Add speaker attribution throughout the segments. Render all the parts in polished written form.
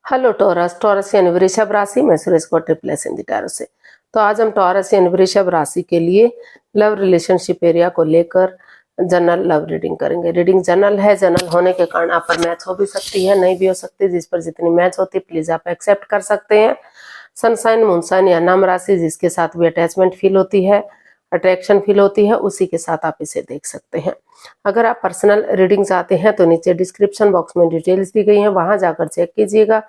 Speaker 1: Hello taurus. Taurus यानी वृषभ राशि में सुरेश को ट्रिपल एस हिंदी टैरो से। तो आज हम टॉरस यानी वृषभ राशि के लिए लव रिलेशनशिप एरिया को लेकर जनरल लव रीडिंग करेंगे। रीडिंग जनरल है, जनरल होने के कारण आप पर मैच हो भी सकती है, नहीं भी हो सकती। जिस पर जितनी मैच होती प्लीज आप एक्सेप्ट कर सकते हैं। सनसाइन, मूनसाइन या नाम राशि जिसके साथ भी अटैचमेंट फील होती है, अट्रैक्शन फील होती है, उसी के साथ आप इसे देख सकते हैं। अगर आप पर्सनल रीडिंग चाहते हैं तो नीचे डिस्क्रिप्शन बॉक्स में डिटेल्स दी गई हैं, वहां जाकर चेक कीजिएगा।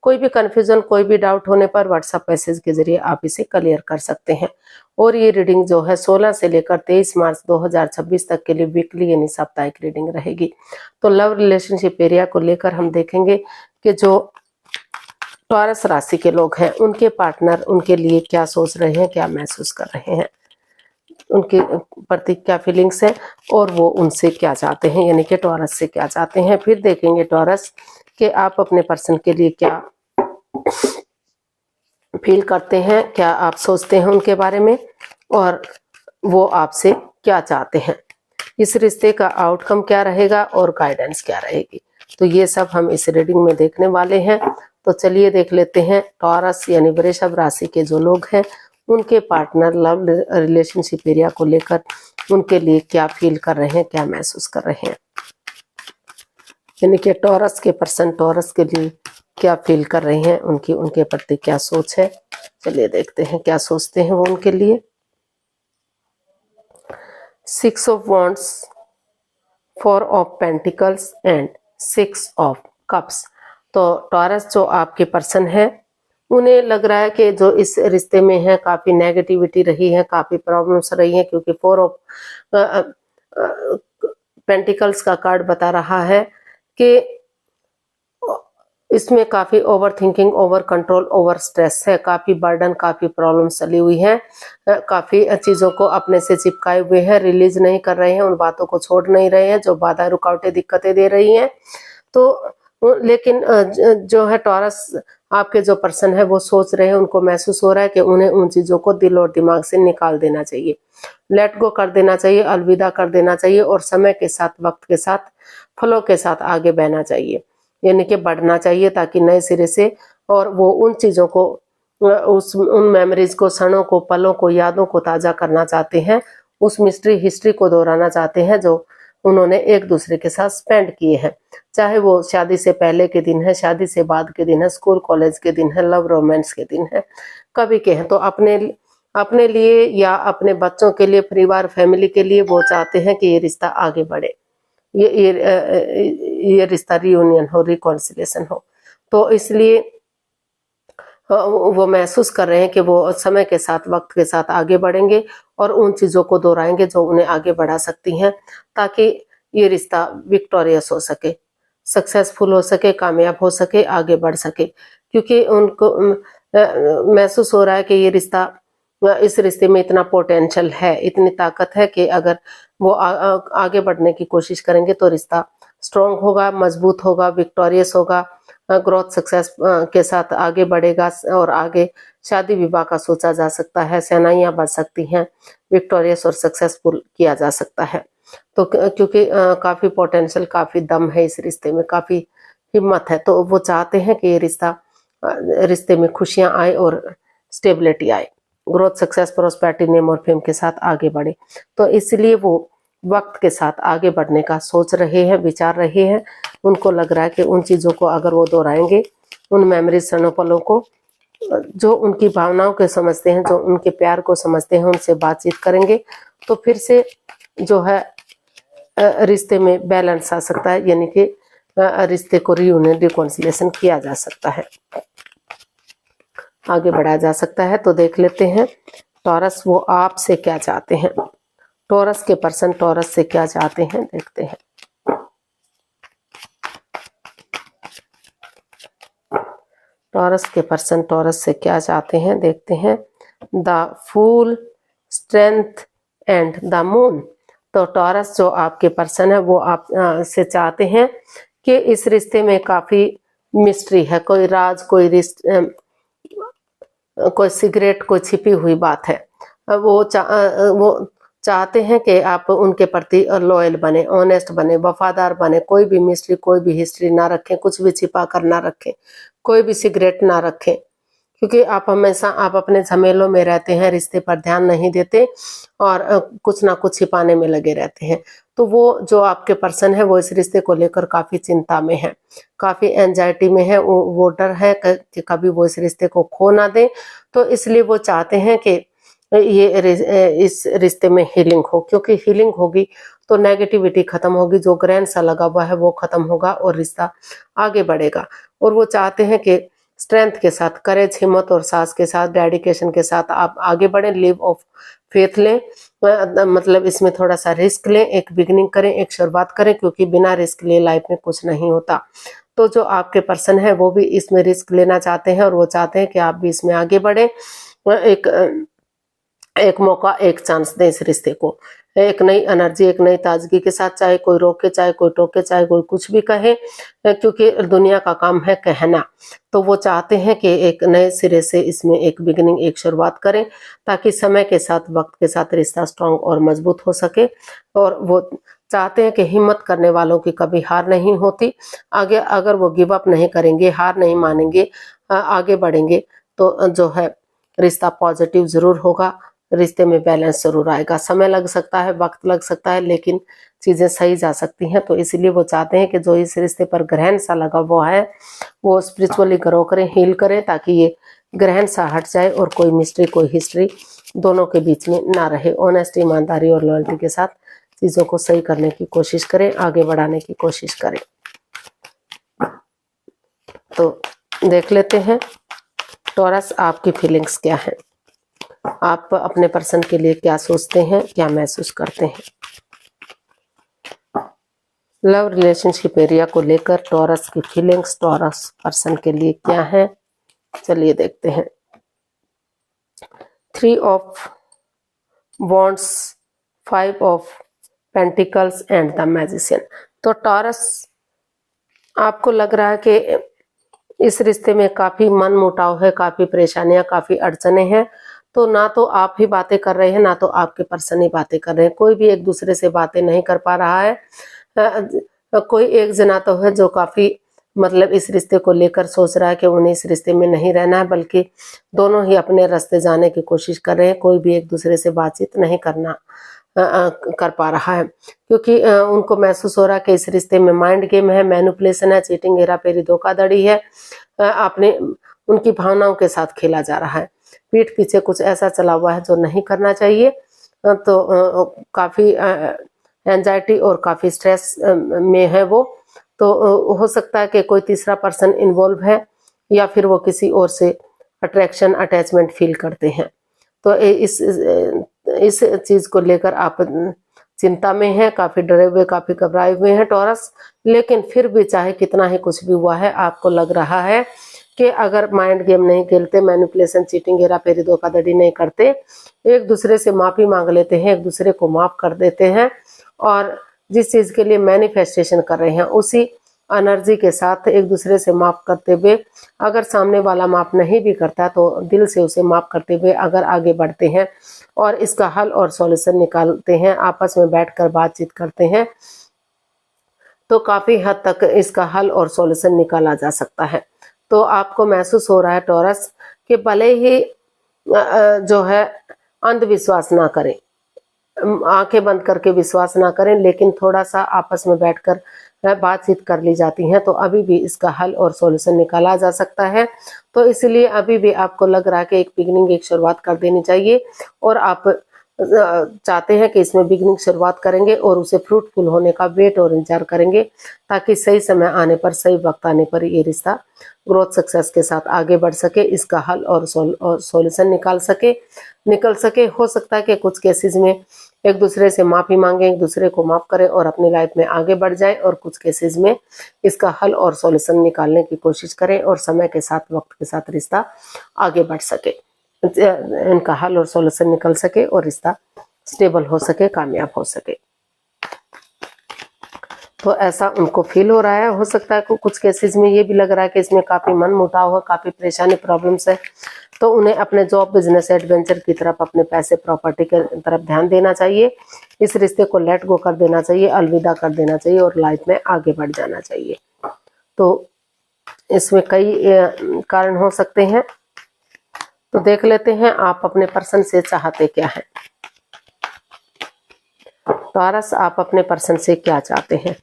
Speaker 1: कोई भी कंफ्यूजन, कोई भी डाउट होने पर व्हाट्सएप मैसेज के जरिए आप इसे क्लियर कर सकते हैं। और ये रीडिंग जो है 16 से लेकर 23 मार्च 2026 तक के लिए वीकली यानी साप्ताहिक रीडिंग रहेगी। तो लव रिलेशनशिप एरिया को लेकर हम देखेंगे कि जो टॉरस राशि के लोग हैं उनके पार्टनर उनके लिए क्या सोच रहे हैं, क्या महसूस कर रहे हैं, उनके प्रति क्या फीलिंग्स है और वो उनसे क्या चाहते हैं, यानी कि टॉरस से क्या चाहते हैं। फिर देखेंगे टॉरस कि आप अपने पर्सन के लिए क्या फील करते हैं, क्या आप सोचते हैं उनके बारे में और वो आपसे क्या चाहते हैं, इस रिश्ते का आउटकम क्या रहेगा और गाइडेंस क्या रहेगी। तो ये सब हम इस रीडिंग में देखने वाले हैं। तो चलिए देख लेते हैं टॉरस यानी वृषभ राशि के जो लोग हैं उनके पार्टनर लव रिलेशनशिप एरिया को लेकर उनके लिए क्या फील कर रहे हैं, क्या महसूस कर रहे हैं, यानी कि टॉरस के पर्सन टॉरस के लिए क्या फील कर रहे हैं, उनके प्रति क्या सोच है। चलिए देखते हैं क्या सोचते हैं वो उनके लिए। 6 of wands, 4 of pentacles and 6 of cups. तो टॉरस जो आपके पर्सन है उन्हें लग रहा है कि जो इस रिश्ते में है काफी नेगेटिविटी रही है, काफी प्रॉब्लम्स रही है, क्योंकि 4 ऑफ पेंटिकल्स का कार्ड बता रहा है कि इसमें काफी over thinking, over control, over stress है, काफी बर्डन, काफी प्रॉब्लम्स चली हुई हैं, काफी चीजों को अपने से चिपकाए हुए हैं, रिलीज नहीं कर रहे हैं, उन बातों को छोड़ नहीं रहे हैं जो बाधा, रुकावटें, दिक्कतें दे रही हैं। तो लेकिन जो है टॉरस आपके जो पर्सन है वो सोच रहे हैं, उनको महसूस हो रहा है कि उन्हें उन चीजों को दिल और दिमाग से निकाल देना चाहिए, लेट गो कर देना चाहिए, अलविदा कर देना चाहिए और समय के साथ, वक्त के साथ, फ्लो के साथ आगे बहना चाहिए, यानी कि बढ़ना चाहिए ताकि नए सिरे से। और वो उन चीजों को, उन मेमोरीज को, क्षणों को, पलों को, यादों को ताजा करना चाहते हैं, उस मिस्ट्री हिस्ट्री को दोहराना चाहते हैं जो उन्होंने एक दूसरे के साथ स्पेंड किए हैं, चाहे वो शादी से पहले के दिन है, शादी से बाद के दिन है, स्कूल कॉलेज के दिन है, लव रोमांस के दिन है, कभी के हैं। तो अपने लिए या अपने बच्चों के लिए, परिवार, फैमिली के लिए वो चाहते हैं कि ये रिश्ता आगे बढ़े, ये रिश्ता रियूनियन हो, रिकॉन्सिलेशन हो। तो इसलिए वो महसूस कर रहे हैं कि वो समय के साथ, वक्त के साथ आगे बढ़ेंगे और उन चीजों को दोहराएंगे जो उन्हें आगे बढ़ा सकती हैं, ताकि ये रिश्ता विक्टोरियस हो सके, सक्सेसफुल हो सके, कामयाब हो सके, आगे बढ़ सके। क्योंकि उनको महसूस हो रहा है कि ये रिश्ता, इस रिश्ते में इतना पोटेंशियल है, इतनी ताकत है कि अगर वो आगे बढ़ने की कोशिश करेंगे तो रिश्ता स्ट्रॉन्ग होगा, मजबूत होगा, विक्टोरियस होगा, ग्रोथ सक्सेस के साथ आगे बढ़ेगा और आगे शादी विवाह का सोचा जा सकता है, सेनाइयां बढ़ सकती हैं, विक्टोरियस और सक्सेसफुल किया जा सकता है। तो क्योंकि काफी पोटेंशियल, काफी दम है इस रिश्ते में, काफी हिम्मत है, तो वो चाहते हैं कि ये रिश्ते में खुशियां आए और स्टेबिलिटी आए, ग्रोथ, सक्सेस, प्रोस्पेरिटी, नेम और फेम के साथ आगे बढ़े। तो इसलिए वो वक्त के साथ आगे बढ़ने का सोच रहे हैं, विचार रहे हैं। उनको लग रहा है कि उन चीजों को अगर वो दोहराएंगे, उन मेमोरीज, क्षणों, पलों को, जो उनकी भावनाओं को समझते हैं, जो उनके प्यार को समझते हैं, उनसे बातचीत करेंगे तो फिर से जो है रिश्ते में बैलेंस आ सकता है, यानी कि रिश्ते को रियूनियन, रिकॉन्सिलेशन किया जा सकता है, आगे बढ़ाया जा सकता है। तो देख लेते हैं टॉरस वो आपसे क्या चाहते हैं, टॉरस के पर्सन टॉरस से क्या चाहते हैं, देखते हैं। टॉरस के पर्सन टॉरस से क्या चाहते हैं, देखते हैं। The fool, strength and the moon. तो टॉरस जो आपके पर्सन है वो आप से चाहते हैं कि इस रिश्ते में काफी मिस्ट्री है, कोई राज, कोई सिगरेट, कोई छिपी हुई बात है। वो चाहते हैं कि आप उनके प्रति लॉयल बने, ऑनेस्ट बने, वफादार बने, कोई भी मिस्ट्री, कोई भी हिस्ट्री ना रखें, कुछ भी छिपा कर ना रखें, कोई भी सिगरेट ना रखें, क्योंकि आप हमेशा आप अपने झमेलों में रहते हैं, रिश्ते पर ध्यान नहीं देते और कुछ ना कुछ छिपाने में लगे रहते हैं। तो वो जो आपके पर्सन है वो इस रिश्ते को लेकर काफी चिंता में है, काफी एंजाइटी में है, वो डर है कि कभी वो इस रिश्ते को खो ना दे। तो इसलिए वो चाहते हैं कि इस रिश्ते में हीलिंग हो, क्योंकि हीलिंग होगी तो नेगेटिविटी खत्म होगी, जो ग्रहण सा लगा हुआ है वो खत्म होगा और रिश्ता आगे बढ़ेगा। और वो चाहते हैं कि स्ट्रेंथ के साथ, करेज, हिम्मत और साहस के साथ, डेडिकेशन के साथ आप आगे बढ़ें, लिव ऑफ फेथ लें, मतलब इसमें थोड़ा सा रिस्क लें, एक बिगिनिंग करें, एक शुरुआत करें, क्योंकि बिना रिस्क लिए लाइफ में कुछ नहीं होता। तो जो आपके पर्सन है वो भी इसमें रिस्क लेना चाहते हैं और वो चाहते हैं कि आप भी इसमें आगे बढ़े, एक मौका, एक चांस दें इस रिश्ते को, एक नई एनर्जी, एक नई ताजगी के साथ, चाहे कोई रोके, चाहे कोई टोके, चाहे कोई कुछ भी कहे, क्योंकि दुनिया का काम है कहना। तो वो चाहते हैं कि एक नए सिरे से इसमें एक बिगिनिंग, एक शुरुआत करें, ताकि समय के साथ, वक्त के साथ रिश्ता स्ट्रांग और मजबूत हो सके। और वो चाहते हैं कि हिम्मत करने वालों की कभी हार नहीं होती। आगे अगर वो गिव अप नहीं करेंगे, हार नहीं मानेंगे, आगे बढ़ेंगे, तो जो है रिश्ता पॉजिटिव जरूर होगा, रिश्ते में बैलेंस जरूर आएगा। समय लग सकता है, वक्त लग सकता है, लेकिन चीजें सही जा सकती हैं। तो इसलिए वो चाहते हैं कि जो इस रिश्ते पर ग्रहण सा लगा वो है वो स्पिरिचुअली ग्रो करें, हील करें, ताकि ये ग्रहण सा हट जाए और कोई मिस्ट्री, कोई हिस्ट्री दोनों के बीच में ना रहे। ऑनेस्टी, ईमानदारी और लॉयल्टी के साथ चीजों को सही करने की कोशिश करें, आगे बढ़ाने की कोशिश करें। तो देख लेते हैं टॉरस, आपकी फीलिंग्स क्या है, आप अपने पर्सन के लिए क्या सोचते हैं, क्या महसूस करते हैं। लव रिलेशनशिप एरिया को लेकर टॉरस की फीलिंग्स, टॉरस पर्सन के लिए क्या है, चलिए देखते हैं। 3 of wands, 5 of pentacles and the magician. तो टॉरस, आपको लग रहा है कि इस रिश्ते में काफी मन मुटाव है, काफी परेशानियां, काफी अड़चने हैं। तो ना तो आप ही बातें कर रहे हैं, ना तो आपके पर्सन ही बातें कर रहे हैं, कोई भी एक दूसरे से बातें नहीं कर पा रहा है। कोई एक जना तो है जो काफी मतलब इस रिश्ते को लेकर सोच रहा है कि उन्हें इस रिश्ते में नहीं रहना है, बल्कि दोनों ही अपने रास्ते जाने की कोशिश कर रहे हैं। कोई भी एक दूसरे से बातचीत नहीं कर पा रहा है, क्योंकि उनको महसूस हो रहा है कि इस रिश्ते में माइंड गेम है, मैनिपुलेशन है, चीटिंग, हेराफेरी, धोखाधड़ी है, आपने उनकी भावनाओं के साथ खेला जा रहा है, पीठ पीछे कुछ ऐसा चला हुआ है जो नहीं करना चाहिए। तो काफी एंजाइटी और काफी स्ट्रेस में है वो। तो हो सकता है कि कोई तीसरा पर्सन इन्वॉल्व है, या फिर वो किसी और से अट्रैक्शन, अटैचमेंट फील करते हैं। तो इस चीज को लेकर आप चिंता में हैं, काफी डरे हुए, काफी घबराए हुए हैं टॉरस। लेकिन फिर भी चाहे कितना ही कुछ भी हुआ है, आपको लग रहा है कि अगर माइंड गेम नहीं खेलते, मैनिपुलेशन, चीटिंग, हेराफेरी, धोखाधड़ी नहीं करते, एक दूसरे से माफी मांग लेते हैं, एक दूसरे को माफ कर देते हैं, और जिस चीज के लिए मैनिफेस्टेशन कर रहे हैं उसी एनर्जी के साथ एक दूसरे से माफ करते हुए, अगर सामने वाला माफ नहीं भी करता तो दिल से उसे माफ करते हुए अगर आगे बढ़ते हैं और इसका हल और सॉल्यूशन निकालते हैं, आपस में बैठकर बातचीत करते हैं, तो काफी हद तक इसका हल और सॉल्यूशन निकाला जा सकता है। तो आपको महसूस हो रहा है टॉरस कि भले ही जो है अंधविश्वास ना करें, आंखें बंद करके विश्वास ना करें, लेकिन थोड़ा सा आपस में बैठकर बातचीत कर ली जाती है तो अभी भी इसका हल और सॉल्यूशन निकाला जा सकता है। तो इसलिए अभी भी आपको लग रहा है कि एक बिगिनिंग, एक शुरुआत कर देनी चाहिए, और आप चाहते हैं कि इसमें बिगिनिंग शुरुआत करेंगे और उसे फ्रूटफुल होने का वेट और इंतजार करेंगे, ताकि सही समय आने पर, सही वक्त आने पर ये रिश्ता ग्रोथ, सक्सेस के साथ आगे बढ़ सके, इसका हल और सॉल्यूशन निकल सके। हो सकता है कि कुछ केसेस में एक दूसरे से माफी मांगे, एक दूसरे को माफ करें और अपनी लाइफ में आगे बढ़ जाए, और कुछ केसेस में इसका हल और सॉल्यूशन निकालने की कोशिश करें और समय के साथ, वक्त के साथ रिश्ता आगे बढ़ सके, इनका हल और सॉल्यूशन निकल सके और रिश्ता स्टेबल हो सके, कामयाब हो सके। तो ऐसा उनको फील हो रहा है। हो सकता है कुछ केसेस में ये भी लग रहा है कि इसमें काफ़ी मन मुटाव है, काफ़ी परेशानी प्रॉब्लम्स है। तो उन्हें अपने जॉब, बिजनेस, एडवेंचर की तरफ, अपने पैसे, प्रॉपर्टी के तरफ ध्यान देना चाहिए। इस रिश्ते को लेट गो कर देना चाहिए, अलविदा कर देना चाहिए और लाइफ में आगे बढ़ जाना चाहिए। तो इसमें कई कारण हो सकते हैं। तो देख लेते हैं आप अपने पर्सन से चाहते क्या हैं। टॉरस, आप अपने पर्सन से क्या चाहते हैं?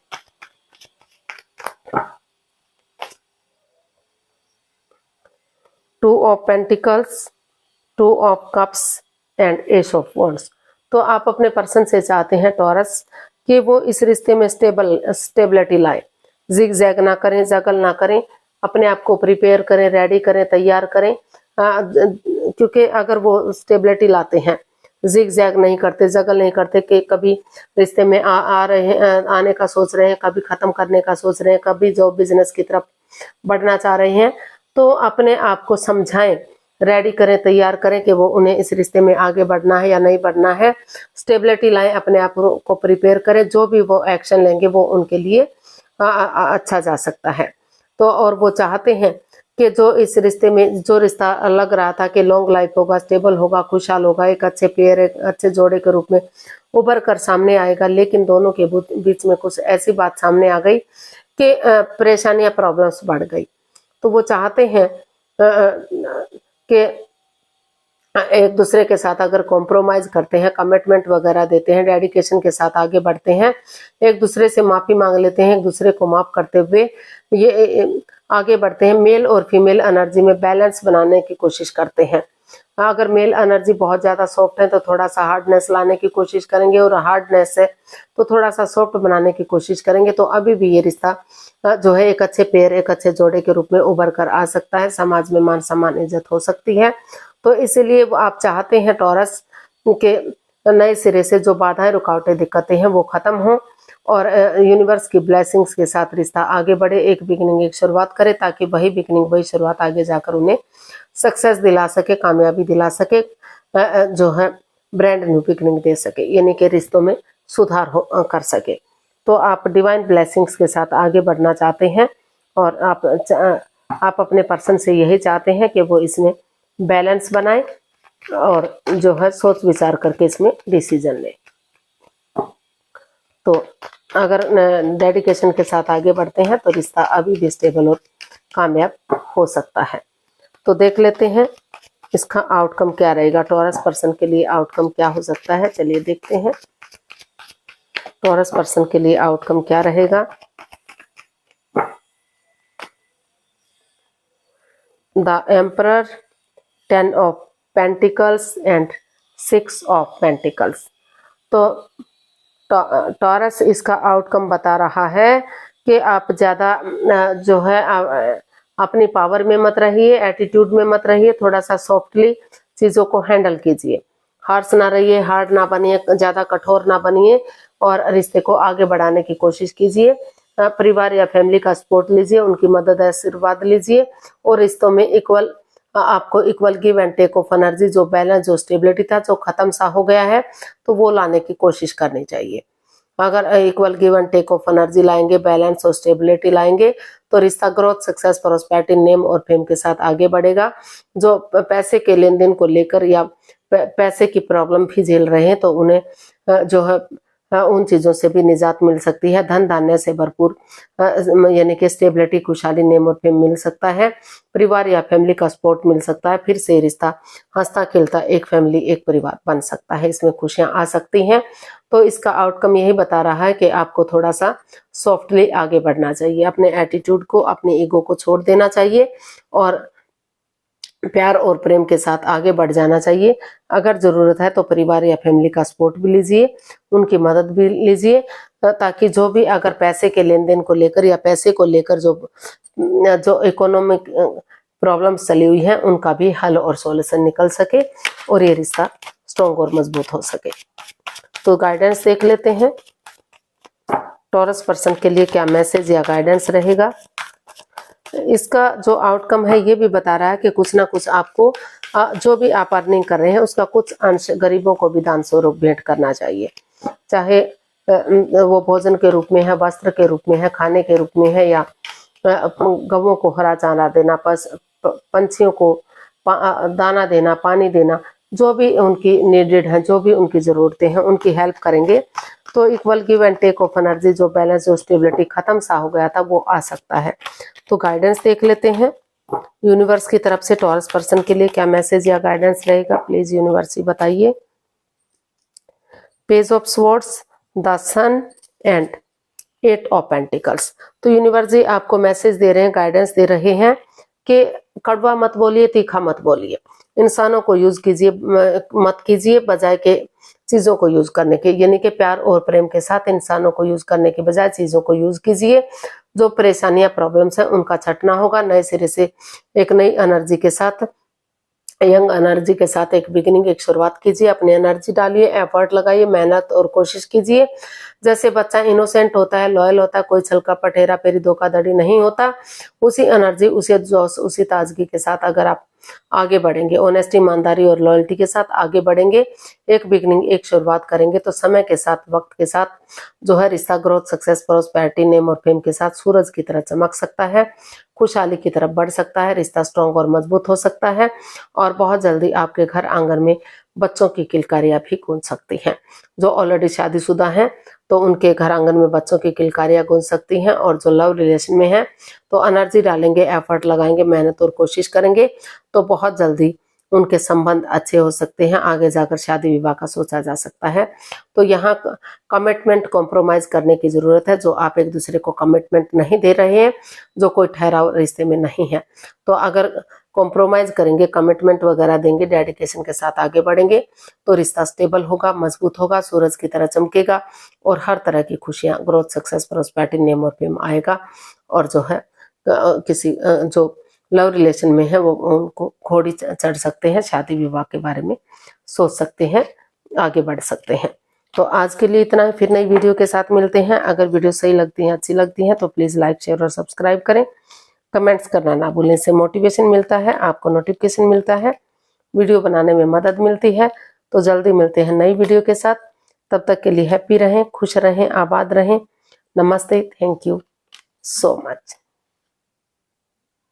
Speaker 1: Two of pentacles, two of cups and S of wands. तो आप अपने पर्सन से चाहते हैं टॉरस कि वो इस रिश्ते में स्टेबिलिटी लाए, जिग जैग ना करें, जगल ना करें, अपने आप को प्रिपेयर करें, रेडी करें, तैयार करें। क्योंकि अगर वो स्टेबिलिटी लाते हैं, जिग जैग नहीं करते, जगल नहीं करते कि कभी रिश्ते में आ रहे हैं, आने का सोच रहे हैं, कभी खत्म करने का सोच रहे हैं, कभी जॉब बिजनेस की तरफ बढ़ना चाह रहे हैं, तो अपने आप को समझाएं, रेडी करें, तैयार करें कि वो उन्हें इस रिश्ते में आगे बढ़ना है या नहीं बढ़ना है। स्टेबिलिटी लाएं, अपने आप को प्रिपेयर करें, जो भी वो एक्शन लेंगे वो उनके लिए अच्छा जा सकता है। तो और वो चाहते हैं कि जो इस रिश्ते में, जो रिश्ता लग रहा था कि लॉन्ग लाइफ होगा, स्टेबल होगा, खुशहाल होगा, एक अच्छे पेयर, एक अच्छे जोड़े के रूप में उभर कर सामने आएगा, लेकिन दोनों के बीच में कुछ ऐसी बात सामने आ गई कि परेशानियां, प्रॉब्लम्स बढ़ गई। तो वो चाहते हैं कि एक दूसरे के साथ अगर कॉम्प्रोमाइज करते हैं, कमिटमेंट वगैरह देते हैं, डेडिकेशन के साथ आगे बढ़ते हैं, एक दूसरे से माफी मांग लेते हैं, एक दूसरे को माफ करते हुए ये आगे बढ़ते हैं, मेल और फीमेल एनर्जी में बैलेंस बनाने की कोशिश करते हैं। अगर मेल एनर्जी बहुत ज्यादा सॉफ्ट है तो थोड़ा सा हार्डनेस लाने की कोशिश करेंगे, और हार्डनेस है तो थोड़ा सा सॉफ्ट बनाने की कोशिश करेंगे। तो अभी भी ये रिश्ता जो है एक अच्छे पेयर, एक अच्छे जोड़े के रूप में उभर कर आ सकता है, समाज में मान सम्मान, इज्जत हो सकती है। तो इसीलिए आप चाहते हैं टॉरस के नए सिरे से जो बाधाएं, रुकावटें, दिक्कतें हैं वो खत्म हो और यूनिवर्स की ब्लेसिंग्स के साथ रिश्ता आगे बढ़े, एक बिगनिंग, एक शुरुआत करे, ताकि वही बिगनिंग, वही शुरुआत आगे जाकर उन्हें सक्सेस दिला सके, कामयाबी दिला सके, जो है ब्रांड न्यू बिगनिंग दे सके, यानी कि रिश्तों में सुधार कर सके। तो आप डिवाइन ब्लेसिंग्स के साथ आगे बढ़ना चाहते हैं और आप अपने पर्सन से यही चाहते हैं कि वो इसमें बैलेंस बनाए और जो है सोच विचार करके इसमें डिसीजन ले। तो अगर डेडिकेशन के साथ आगे बढ़ते हैं तो रिश्ता अभी भी स्टेबल और कामयाब हो सकता है। तो देख लेते हैं इसका आउटकम क्या रहेगा, टॉरस पर्सन के लिए आउटकम क्या हो सकता है। चलिए देखते हैं टॉरस पर्सन के लिए आउटकम क्या रहेगा। The emperor, 10 of pentacles and 6 of pentacles. तो टॉरस इसका आउटकम बता रहा है कि आप ज़्यादा जो है अपनी पावर में मत रहिए, एटीट्यूड में मत रहिए, थोड़ा सा सॉफ्टली चीज़ों को हैंडल कीजिए, हार्श ना रहिए, हार्ड ना बनिए, ज़्यादा कठोर ना बनिए और रिश्ते को आगे बढ़ाने की कोशिश कीजिए। परिवार या फैमिली का सपोर्ट लीजिए, उनकी मदद, आशीर्वाद लीजिए और रिश्तों में आपको equal give and take of energy, जो बैलेंस, जो स्टेबिलिटी था, जो खत्म सा हो गया है, तो वो लाने की कोशिश करनी चाहिए। अगर equal give and take of energy लाएंगे, बैलेंस और स्टेबिलिटी लाएंगे, तो रिश्ता ग्रोथ, सक्सेस, प्रोस्पेरिटी, नेम और फेम के साथ आगे बढ़ेगा। जो पैसे के लेन देन को लेकर या पैसे की प्रॉब्लम भी झेल रहे हैं तो उन्हें जो है उन चीज़ों से भी निजात मिल सकती है। धन धान्य से भरपूर यानी कि स्टेबिलिटी, खुशहाली, नेम और फेम मिल सकता है। परिवार या फैमिली का सपोर्ट मिल सकता है। फिर से रिश्ता हंसता खेलता एक फैमिली, एक परिवार बन सकता है, इसमें खुशियां आ सकती हैं। तो इसका आउटकम यही बता रहा है कि आपको थोड़ा सा सॉफ्टली आगे बढ़ना चाहिए, अपने एटीट्यूड को, अपने ईगो को छोड़ देना चाहिए और प्यार और प्रेम के साथ आगे बढ़ जाना चाहिए। अगर जरूरत है तो परिवार या फैमिली का सपोर्ट भी लीजिए, उनकी मदद भी लीजिए, ताकि जो भी अगर पैसे के लेन देन को लेकर या पैसे को लेकर जो इकोनॉमिक प्रॉब्लम्स चली हुई हैं उनका भी हल और सॉल्यूशन निकल सके और ये रिश्ता स्ट्रॉन्ग और मजबूत हो सके। तो गाइडेंस देख लेते हैं टॉरस पर्सन के लिए क्या मैसेज या गाइडेंस रहेगा। इसका जो आउटकम है ये भी बता रहा है कि कुछ ना कुछ आपको जो भी आप अर्निंग कर रहे हैं उसका कुछ अंश गरीबों को भी दान स्वरूप भेंट करना चाहिए। चाहे वो भोजन के रूप में है, वस्त्र के रूप में है, खाने के रूप में है, या गवों को हरा चारा देना, पंछियों को दाना देना, पानी देना, जो भी उनकी नीडेड है, जो भी उनकी ज़रूरतें हैं उनकी हेल्प करेंगे तो equal give and take of energy, जो बैलेंस, जो स्टेबिलिटी खत्म सा हो गया था वो आ सकता है। तो गाइडेंस देख लेते हैं यूनिवर्स की तरफ से टॉरस पर्सन के लिए क्या मैसेज या गाइडेंस रहेगा, प्लीज यूनिवर्स ही बताइए। Page of swords, the sun and 8 of pentacles. तो यूनिवर्स जी आपको मैसेज दे रहे हैं, गाइडेंस दे रहे हैं कि कड़वा मत बोलिए, तीखा मत बोलिए, इंसानों को यूज कीजिए मत कीजिए बजाय के चीजों को यूज करने के, यानी कि प्यार और प्रेम के साथ इंसानों को यूज करने के बजाय चीजों को यूज कीजिए। जो परेशानियां प्रॉब्लम्स है उनका छटना होगा, नए सिरे से एक नई एनर्जी के साथ, यंग एनर्जी के साथ एक बिगिनिंग, एक शुरुआत कीजिए। अपनी एनर्जी डालिए, एफर्ट लगाइए, मेहनत और कोशिश कीजिए। जैसे बच्चा इनोसेंट होता है, लॉयल होता है, कोई छल कपट हेरा फेरी धोखाधड़ी नहीं होता, उसी एनर्जी, उसी जोश, उसी ताजगी के साथ अगर आप आगे बढ़ेंगे, ऑनेस्टी, ईमानदारी और लॉयल्टी के साथ आगे बढ़ेंगे, एक बिगिनिंग, एक शुरुआत करेंगे, तो समय के साथ, वक्त के साथ जो है रिश्ता ग्रोथ, सक्सेस, प्रॉस्पेरिटी, नेम और फेम के साथ सूरज की तरह चमक सकता है, खुशहाली की तरफ बढ़ सकता है, रिश्ता स्ट्रॉन्ग और मजबूत हो सकता है और बहुत जल्दी आपके घर आंगन में बच्चों की किलकारियां भी गूंज सकती हैं। जो ऑलरेडी शादीशुदा हैं तो उनके घर आंगन में बच्चों की किलकारियां गूंज सकती हैं, और जो लव रिलेशन में हैं तो एनर्जी डालेंगे, एफर्ट लगाएंगे, मेहनत और कोशिश करेंगे तो बहुत जल्दी उनके संबंध अच्छे हो सकते हैं, आगे जाकर शादी विवाह का सोचा जा सकता है। तो यहाँ कमिटमेंट, कॉम्प्रोमाइज करने की जरूरत है। जो आप एक दूसरे को कमिटमेंट नहीं दे रहे हैं, जो कोई ठहराव रिश्ते में नहीं है, तो अगर कॉम्प्रोमाइज करेंगे, कमिटमेंट वगैरह देंगे, डेडिकेशन के साथ आगे बढ़ेंगे तो रिश्ता स्टेबल होगा, मजबूत होगा, सूरज की तरह चमकेगा और हर तरह की खुशियां, ग्रोथ, सक्सेस, प्रॉस्पेरिटी, नेम और फेम आएगा। और जो है किसी जो लव रिलेशन में है वो उनको घोड़ी चढ़ सकते हैं, शादी विवाह के बारे में सोच सकते हैं, आगे बढ़ सकते हैं। तो आज के लिए इतना है, फिर नई वीडियो के साथ मिलते हैं। अगर वीडियो सही लगती है, अच्छी लगती है तो प्लीज लाइक, शेयर और सब्सक्राइब करें, कमेंट्स करना ना भूलें, इससे मोटिवेशन मिलता है, आपको नोटिफिकेशन मिलता है, वीडियो बनाने में मदद मिलती है। तो जल्दी मिलते हैं नई वीडियो के साथ, तब तक के लिए हैप्पी रहें, खुश रहें, आबाद रहें। नमस्ते, थैंक यू सो मच।